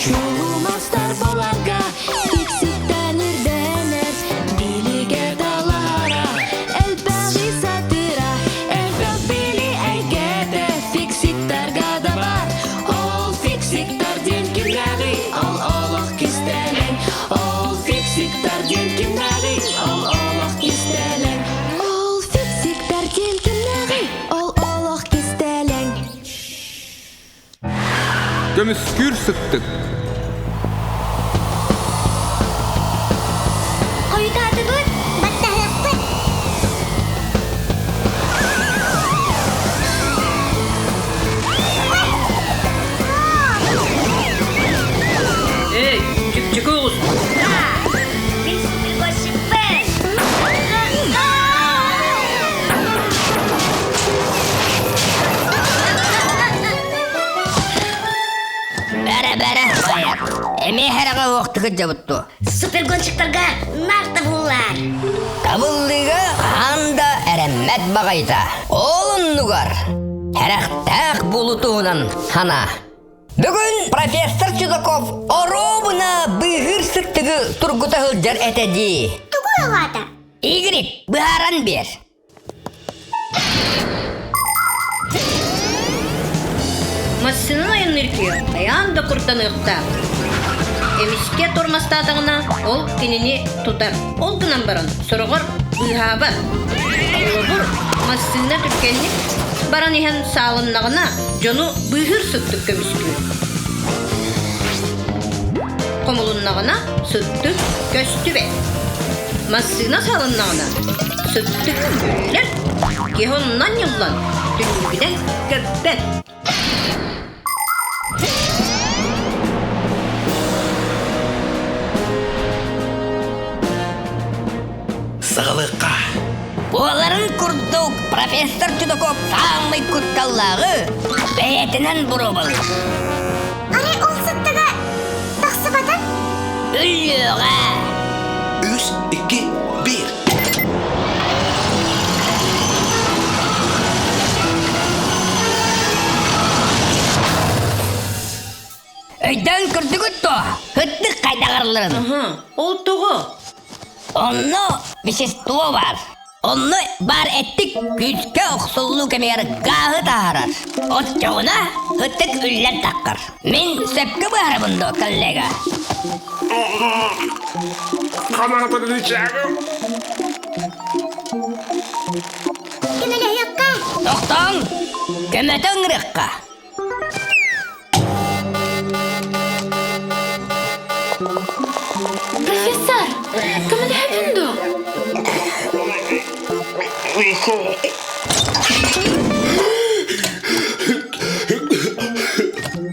Жолумастар боларга фиксиктен үрденер, билиге далара, элбәги сатыра, элбәг били әйгәде, фиксиктар гадалар. Ол фиксиктар ден кимнәги, ол олох кистәләң. Ол фиксиктар ден кимнәги, ол олох кистәләң. Ол фиксиктар ден кимнәги, ол олох кистәләң. Көміскүр сыттык. Қойдады бұд, баттағық бұд. Эй, чик-чик оғыз. Біз білгошіппіз. Бәрі, қайыр. Әме әраға оқтығы жабытту. Супергонщиктарға нақты бұлар. Табылдыға анда әрәммәт бағайта. Олын нұғар. Әрәқтәқ бұлытуынан хана. Бүгін профессор Чудаков оробына бұғыр сықтығы тұрғыта ғылжар әтәді. Тұғы оғата. Игрик, бұғаран бер. Массының айын үркеу, аян да құртанықта. Емішке тормастатығына ол кенені тұтар. Ол күнан баран сұрғыр бұйхабы. Олыбыр массына түркенlik баран ехен сағыннағына жону бұйхыр сұттық көмішкі. Қомылыннағына сұттық көсті бе. Массына сағыннағына сұттық көйлер кехоннан еллан түнігіден көппен. Сахалықа. Оларын күрдік профессор Чудаков самый күтталлағы бәйетінен бұры бұл. Аре ол сұттығы тақсы батын? Үліға. 3, 2, 1. Өйден күрдік үтті. Хүттік қайдағарларын. Ол тұғы. Онны вещество бар. Онны бар әттік күзге ұқсылу кемегер ғағы тағарар. От жоғына хүттік үллән таққыр. Мен сөпкі бары бұнды, коллега. Қанағатыр дүйчәгім. Кемелі ұйыққа. Тоқтың, көметін ғырыққа. Профессор, кемелі әбінді?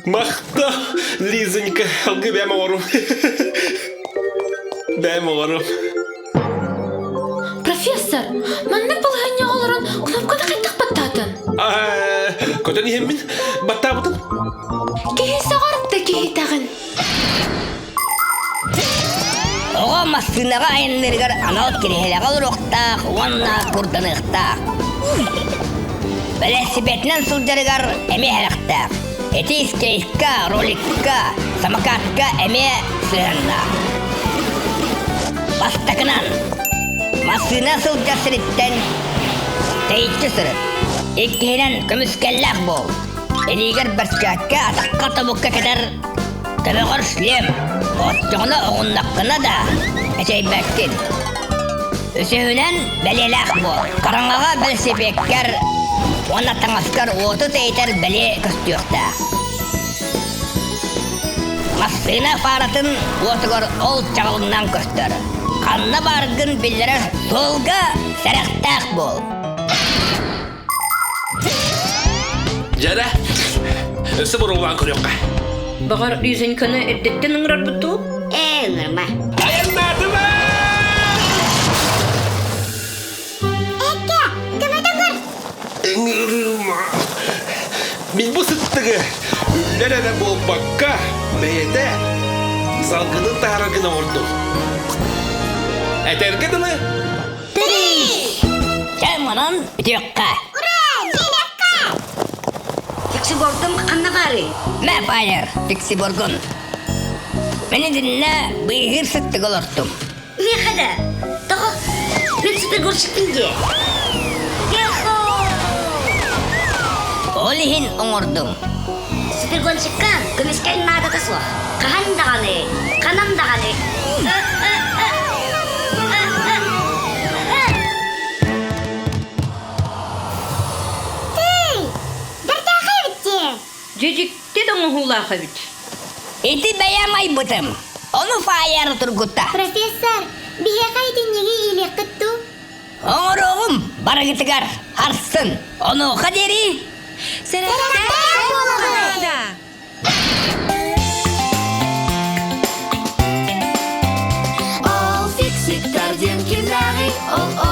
Мақта, Лизонька, алғы бәм орым. Бәм орым. Профессор, мәннік бұлғанне оларын кнопкада қайттық баттатын. Көтен емін баттаа бұтын? Кейі сағарыпты кейі тағын. Оға массынаға айынлырғар анал керехелеға ұруқтақ, уанна күрдінықтақ. Велосипеднен сылжарығар әме әріқтақ. Эти скейтка, роликка, самокатка әме сығанна. Бастақынан массына сылжар сіріттен тейітті сырып. Еккейінен көміскәлләқ бол. Элигер бәрскәтке атаққа табыққа кәдір көміғыр шлем. Отчоғына оғыннаққына да әчей бәккен. Өсеуінен бәлеләқ бол. Қараңаға бәлсепеккер, оны таңаскар оты тәйтер бәле көстіюқта. Массына фаратын отығыр ол чағылынан көстір. Қанна барғын білдірі солға сәріқтәқ бол. Жара, өсі бұр оғылан көріққа. Бағар Лизоньканы әддеттен ұңырар бұту? Ұңырма. Аяннады ма! Әкке, көметін көр. Ұңырма. Мен бұл сұттығы үлләрәді бол баққа бәйеті салғының тағарығына ордым. Әтәргедімі? Кәм манан бүтөккә. Фиксибордым канна бары. Мә пайыр, фиксиборгун. Мене динне быйгыр сыттык олортум. Не хада. Тағы мен супер көрсеттімде. Олихин оңордум. Супер гонщикка көмескән нада тасуа. Кахандаганы, канамдаганы. Жүжікте доңы хулаға бит. Ити бәямай бұтым. Оны файар тұргутта. Профессор, бие қайты неге елек күтту? Оңырығым барығытығар арсын. Оны оқа дери. Ол фиксиктэрден кенағы, ол